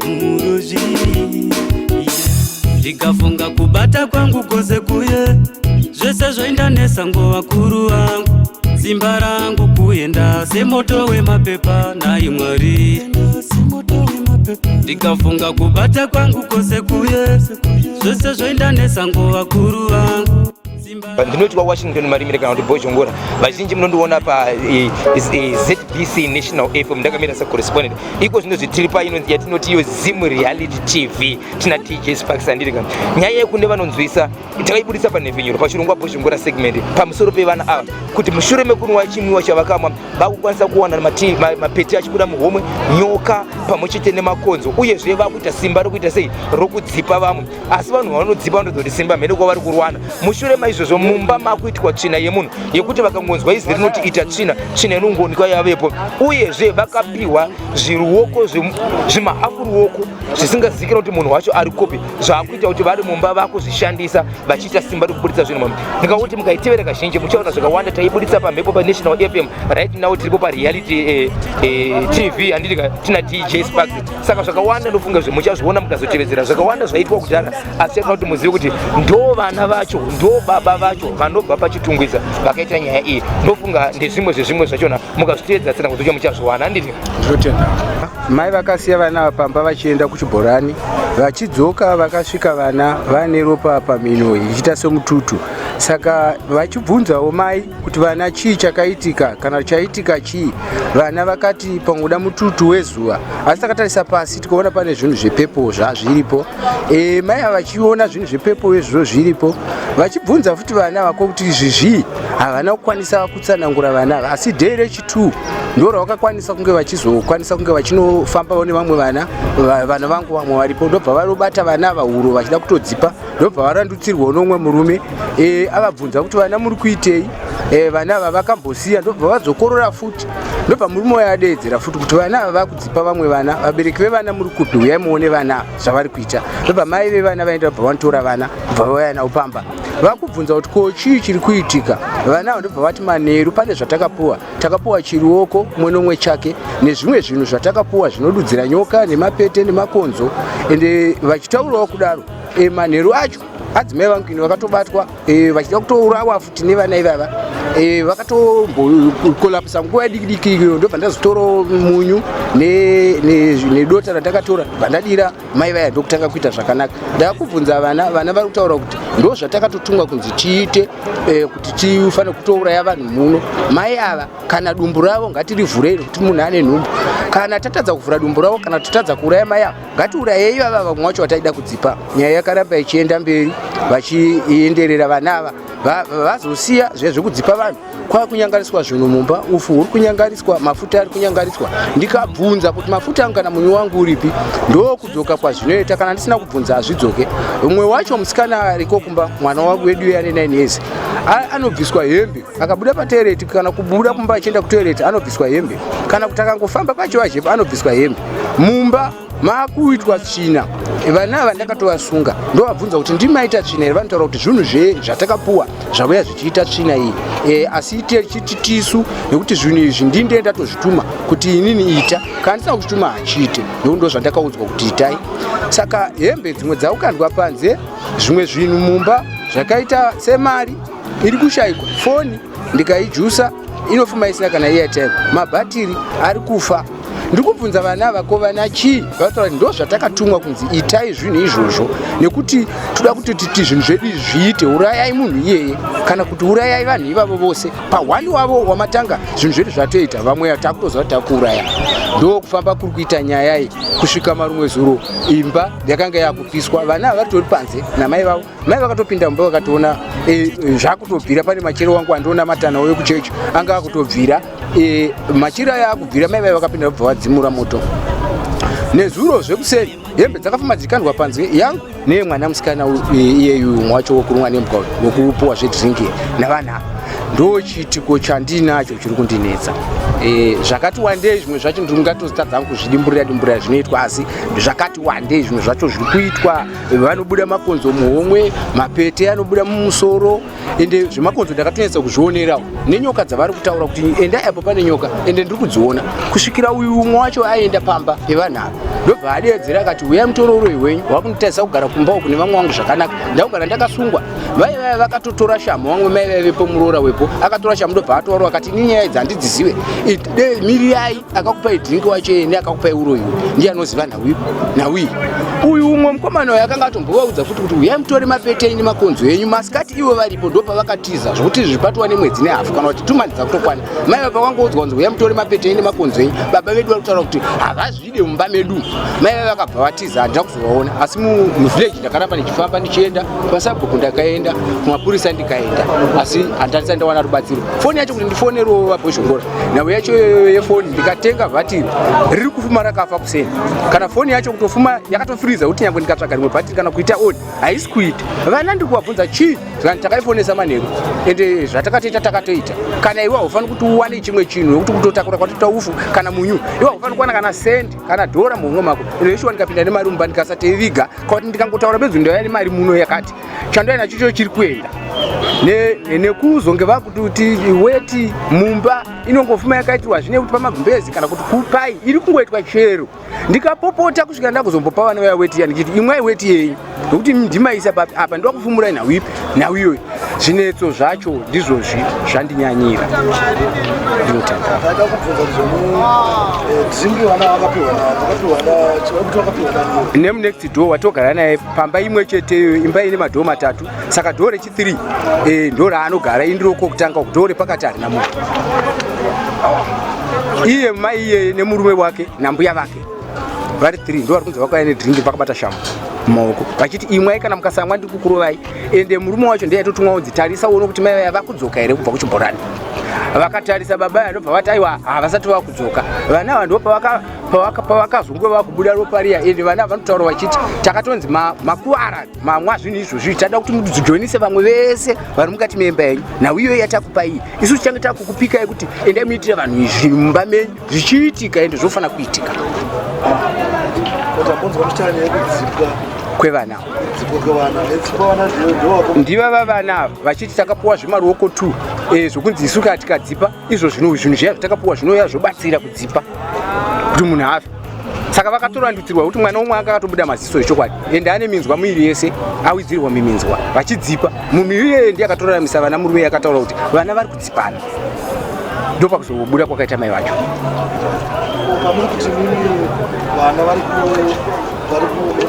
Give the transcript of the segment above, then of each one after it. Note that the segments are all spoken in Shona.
muroji ndikafunga kubata kwangu kose kuye zvese zvoindanesa ngova kuru wangu simba rangu kuenda semoto wemapepa nayi Mwari ndikafunga kubata kwangu kose kuye zvese zvoindanesa ngova kuru wangu ndinoti Washington marimire kana kuti Bojongora vazhinji munondiona pa ZBC National FM ndakamira sa correspondent iko zvino zvitiri pa inonzi yatinoti iyo Zim Reality TV tina DJ Sparks andirika nyaya yekunde vanonzwisa takaibudisa pa Nevenyuro pa chirongwa Bojongora segment pamusoro pe vana ava kuti mushure mekunwa chimwiwa chavakamwa vakukwanisa kuwana mapeti achibuda muhomwe nyoka pamwechete nemakonzo uye zve vakuita simba rokuita sei rokudzipa vamwe asi vanhu vanodzipa ndozoti simba mhene kwa vari kurwana mushure maizvozvo mumba makuitwa tsvina yemunhu yekuti vakangonzwa izwi rinoti ita tsvina inongonikwa yavepo uyezve vakapihwa zviruoko zvimahafu ruoko zvisingazikira kuti munhu wacho ari kopi zvaakuita kuti vari mumba vakuzvishandisa vachiita simba rekubuditsa zvinhu mami ndikauti mukaitevera kazhinji muchaona zvakawanda taibuditsa pamhepo pa National FM right now tiripo pa Reality TV andiri tina DJ Sparks saka zvakawanda ndofunga zve muchazviona mukazotevedzera zvakawanda zvaitwa kudhara asi chakana kuti muzive kuti ndo vana vacho ndo baba vacho vanobva pachitungwiza vakaita nyaya iyi ndofunga ndezvimwe zvezvimwe zvachona mukazviteedza tsena kuti muchazviwana anditi ndotenda mai vakasiya vana pamba vachienda kuchibhorani vachidzoka vakasvika vana vane ropa pamino ichiita semututu saka vachibvunzawo mai kuti vana chii chakaitika kana chaitika chii vana vakati pangoda mututu wezuva asi takatarisa pasi tikaona pane zvinhu zvepepo zvazviripo mai ava vachiona zvinhu zvepepo izvo zviripo vachibvunza futi vana vako kuti izvizvi havana kukwanisa kutsanangura vana ava asi dhei rechi2 ndo ravakakwanisa kunge vachizokwanisa kunge vachinofambawo nevamwe vana vangu vamwe varipo ndobva varobata vana vahuro vachida kutodzipa ndobva varandutsirwa nomwe murume avabvunza kuti vana muri kuitei vana ava vakambosiya ndobva vadzokorora futi ndobva murume wayadeedzera futi kuti vana ava vakudzipa vamwe vana vabereki vevana muri kupi uyai muone vana zvavari kuita ndobva mai vevana vaenda bva vanotora vana bva vauya nawo pamba vakubvunza kuti ko chii chiri kuitika vana ava ndobva vati manheru pane takapuwa chiruoko umwe nomwe chake nezvimwe zvinhu zvatakapuwa zvinodudzira nyoka nemapete nemakonzo ende vachitaurawo kudaro manheru acho adzimai vangu ino vakatobatwa vachida kutourawa futi nevana ivava vakatokolapisa nguva yadikidiki iyo ndobva ndazotora munyu nedota randakatora vandadira mai vaya ndokutanga kuita zvakanaka ndakubvunza vana vari kutaura kuti ndo zvatakatotumwa kunzi tiite kuti tifanire kutouraya vanhu muno mai ava kana dumbu ravo ngatirivhurei kuti munhu ane nhumbu kana tatadza kuvhura dumbu ravo kana tatadza kuuraya mai ava ngatiurayei vava vamwe wacho vataida kudzipa nyaya yakaramba ichienda mberi vachienderera vana ava vazosiya zvezvekudzipa vanhu kwakunyangariswa zvinhu mumba ufu uri kunyangariswa mafuta ari kunyangariswa ndikabvunza kuti mafuta angu kana munyu wangu uripi ndokudzoka kwazvinoita kana ndisina kubvunza hazvidzoke umwe wacho musikana ariko kumba mwana wangu wedu ane 9 years anobviswa hembe akabuda patoireti kana kubuda kumba achienda kutoireti anobviswa hembe kana kuti akangofamba pachivajepa anobviswa hembe mumba makuitwa tsvina vana ava ndakatovasunga ndovabvunza kuti ndimaita tsvina here vanotaura kuti zvinhu zvatakapuwa zvauya zvichiita tsvina iyi asi chiti tisu nekuti zvinhu izvi ndinde ndatozvituma kuti inini ita kana ndisina kuzvituma hachiite nekuti ndo zvandakaudzwa kuti itai saka hembe dzimwe dzaukandwa panze zvimwe zvinhu mumba zvakaita semari iri kushayikwa foni ndikaijusa inofuma isina kana airtime mabhatiri ari kufa ndikubvunza vana ava ko vana chii vataura ndo zvatakatumwa kunzi itai zvinhu izvozvo nekuti toda kuti titi zvinhu zvedu zviite urayai munhu iyeye kana kuti urayai vanhu ivavo vose pahwani wavo wamatanga zvinhu zvedu zvatoita vamwe takutoziva kuti takuuraya ndo kufamba kuri kuita nyaya iyi kusvika marumwe zuro imba yakanga yakupiswa vana ava vari panze namai vavo mai vakatopinda mumba vakatoona zvakutobvira pane machero wangu andiona matanawo ekuchechi anga akutobvira machira yaakubvira mai vai vakapinda vabva vadzimura moto nezuro zvekuseri hembe dzakafamba dzikandwa panze yangu neyemwana musikana iyeyu wacho wokurumwa nembwa wokupuwa zvedringi navana ndo chiitiko chandinacho chiri kundinetsa. Zvakati wandei zvimwe zvacho ndingatozitadza kuzvidimburira zvinoitwa, asi zvakati wandei zvimwe zvacho zviri kuitwa. Vanobuda makonzo muhomwe, mapete anobuda mumusoro, ende zvemakonzo ndakatonetsa kuzvionerawo nenyoka dzavari kutaura kuti endai apo pane nyoka, ende ndiri kudziona kusvikira uyu umwe wacho aenda pamba pevanhava. Ndobva adedzera akati uya mutoro uroi hwenyu wakunditarisa kugara kumba uku nevamwe vangu zvakanaka, ndakugara ndakasungwa. Vai vakatotora shamu vamwe mai vaivepo muroora wepo, akatora shamu ndobva ataura akati ini nyaya idzi handidzizive, miriyai akakupai dhingi wacho ene akakupai uroyi, ndiye anoziva nawi. Uyu umwe mukomana wayo akanga atombovaudza futi kuti uyai mutore mapete enyu makonzo enyu, masikati ivo varipo ndo pavakatiza zvokuti zvibatwa nemwedzi nehafu kana kuti tumani dzakutokwana. Mai vapa vangoudzwa kunzi uyai mutore mapete enyu makonzo enyu, baba vedu vari kutaura kuti havazvide mumba medu. Mai vava vakabva vatiza, handina kuzovaona, asi muvhileji ndakaramba ndichifamba ndichienda pasabhuku, ndakaenda kumapurisa ndikaenda, asi handisati ndawana rubatsiro. Foni yacho kuti ndifonerewo vabhozhongora nhau yacho yefoni ndikatenga vhatiri riri kufuma rakafa kuseni, kana foni yacho kutofuma yakatofiriza kuti nyangwe ndikatsvaga rimwe bhatiri kana kuita on haisi kuita. Vana ndiri kuvabvunza chii zvani takaifonesa manheru, ende zvatakatoita takatoita. Kana iwe haufani kuti uwane chimwe chinhu nokuti kutotakura kwatoita ufu kana munyu, iwe haufani kuwana kana sendi kana dhora muhomwe mako. Ende ishuwa ndikapinda nemari mumba ndikasateiviga kwati ndikangotaura bedzi ndoya nemari muno yakati chandoya nacho chiri kuenda nekuzonge vakuti weti mumba inongofuma yakaitirwa zvine kuti pamagumbezi kana kuti kupai iri kungoitwa chero. Ndikapopota kusvika ndakuzombopa vana vaya weti ndikiti imwai weti yenyu nokuti ndimaisa apa ndakufumurai nawiyo. Zvinetso zvacho ndizvozvi zvandinyanyira. Nemunext door watogara naye pamba imwe cheteyo, imba ine madhoo matatu, saka dhoo rechi3 ndo raanogara indiroko kutanga dhoo repakati harina munhu. Iye mai iye nemurume wake nambuya vake vari 3 ndo vari kunzi vakauya nedhiringi vakabata shamu mumaoko vachiti imwai kana mukasamwa ndiri kukurovai. Ende murume wacho ndiye atotumwa kunzi tarisa uone kuti mai vaya vakudzoka here kubva kuchimborani. Vakatarisa baba aya ndobva vati aiwa havasati vakudzoka. Vana ava ndo pavakazongwe vakubuda ropa riya, ende vana vanotaura vachiti takatonzi makuwara mamwa zvinhu izvozvi, tada kuti mudzijoinise vamwe vese vari mukati memba yenyu, nhau iyo yatakupa iyi isu tichange takukupikai kuti endai muitire vanhu izvi mumba menyu, zvichiitika ende zvofanira kuitika. Kwevana ndivava vana vachiti takapuwa zvimaruoko 2 zvokunzi isu kana tikadzipa izvo zvinhu zviya zvatakapuwa zvinoya zvobatsira kudzipa kuti munhu afe. Saka vakatorandutsirwa kuti mwana umwe anga akatobuda maziso echokwadi, ende ane minzwa muiri yese awidzirirwa miminzwa vachidzipa. Munhu iyeye ndiye akatoraramisa vana, murume akataura kuti vana vari kudzipana, ndo pakuzobuda kwakaita mai vacho. Pamuri kuti mimi vana vari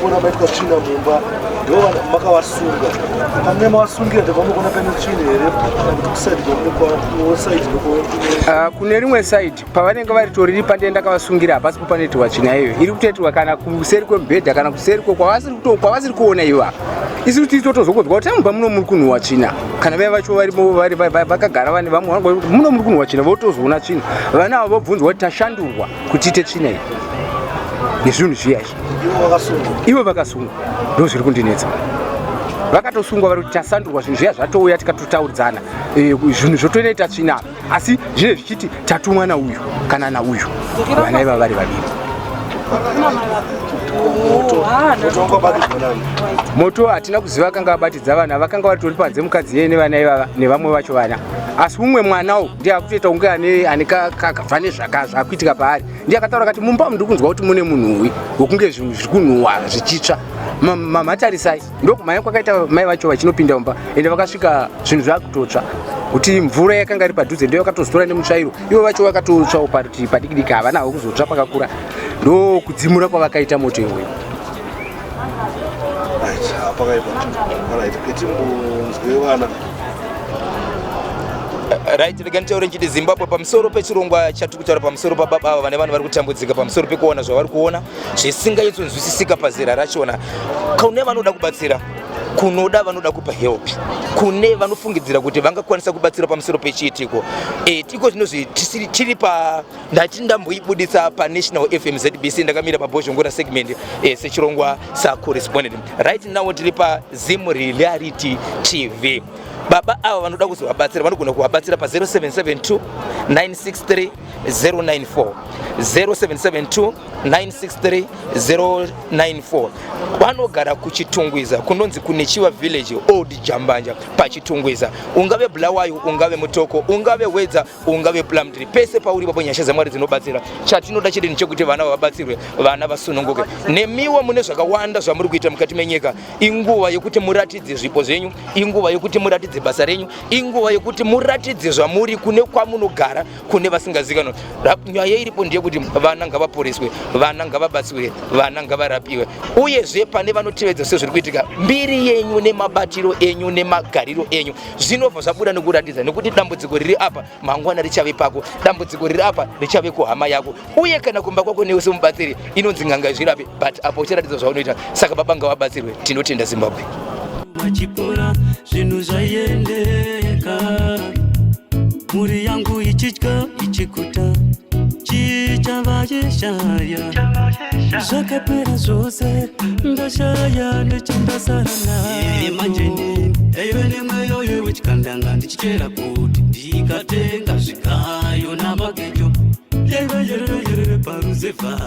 kuona vaitwa tsvina mumba ndo makavasunga, pamwe mavasungira ndepamukona paine tsvina here kune rimwe saidi pavanenge vari toriri pandee ndakavasungira hapasi po panoitirwa tsvina iyoyo iri kutoitirwa kana kuseri kwemubhedha kana kuseri kwavasiri kuona iva. Isi kuti totozokodzwa kuti mumba muno muri kunhuhwa tsvina, kana vai vacho vakagara vane vamwe muno muri kunhuhwa tsvina votozoona tsvina. Vana ava vobvunzwa kuti tashandurwa kuti ite tsvina iyi nezvinhu zviya izvi. Ivo vakasungwa ndo zviri kundinetsa. Vakatosungwa vari kuti tasandurwa zvinhu zviya zvatouya tikatotauridzana zvinhu zvotonoita tsvina, asi zvine zvichiti tatumwa nauyu kana nauyu. Vana iva vari vaviri. Moto hatina kuziva akanga abatidza vana, vakanga vari tori panze mukadzi yeye nevana ivava nevamwe vacho vana, asi umwe mwanawo ndiye akutoita kunge ane kakabva nezvakakuitika paari. Ndiye akataura kuti mumba ndiri kunzwa kuti mune munhuwi wokunge zvinhu zviri kunhuhwa zvichitsva, mamatarisai. Ndokumhanya kwakaita mai vacho vachinopinda mumba, ende vakasvika zvinhu zvakutotsva kuti mvura yakanga iri padhuze ndiyo yakatozora nemutsvairo. Ivo vacho vakatotsvawo parutivi padiki havana havo kuzotsva pakakura. Ndo kudzimura kwavakaita moto iwoyo. Right, reganitaure nchiti Zimbabwe pamusoro pechirongwa chatiri kutaura pamusoro pababa ava vane vanhu vari kutambudzika pamusoro pekuona zvavari kuona zvisingaitsonzwisisika pazera rachona. Kune vanoda kubatsira, kunoda vanoda kupa help, kune vanofungidzira kuti vangakwanisa kubatsira pamusoro pechiitiko. Tiko zvinozvi tiri ndati ndamboibudisa paNational FM ZBC, ndakamira pabhozhongora segment sechirongwa sacorrespondent. Right now tiri paZim Reality TV. baba ava vanoda kuzovabatsira vanogona kuvabatsira pa 0772 963 094 0772 963 094. vanogara kuchitungwiza kunonzi kunechiwa village old jambanja pachitungwiza. ungave bulawayo, ungave mutoko, ungave wedza, ungave plumtree, pese pauri papo nyasha dzamwari dzinobatsira. chatinoda chete ndechekuti vana vabatsirwe, vana vasununguke. nemiwa mune zvakawanda zvamuri kuita mukati menyika. inguva yekuti muratidze zvipo zvenyu, inguva yekuti muratidze basa renyu, inguva yekuti muratidze zvamuri kune kwamunogara kune vasingazikanwa. nyaya iripo ndeyekuti vana ngavaporeswe, vana ngavabatsirwe, vana ngavarapiwe. uyezve pane vanotevedza sezviri kuitika, mbiri yenyu nemabatiro enyu nemagariro enyu zvinobva zvabuda nekuratidza, nekuti dambudziko riri apa mangwana richave pako, dambudziko riri apa richave kuhama yako, uye kana kumba kwako newe semubatsiri inonzi nganga zvirape, but apo uchiratidza zvaunoita. saka baba ngavabatsirwe, tinotenda Zimbabwe. machipura zvinhu zvaiendeka, mhuri yangu ichitya ichikuta, chichava chishaya, zvakapera zvose ndashaya nechandasara naye. manjeni eyo nemweyo yewechikandanga ndichichera kuti ndikatenga zvigayo namagejo yeverere paruzevha.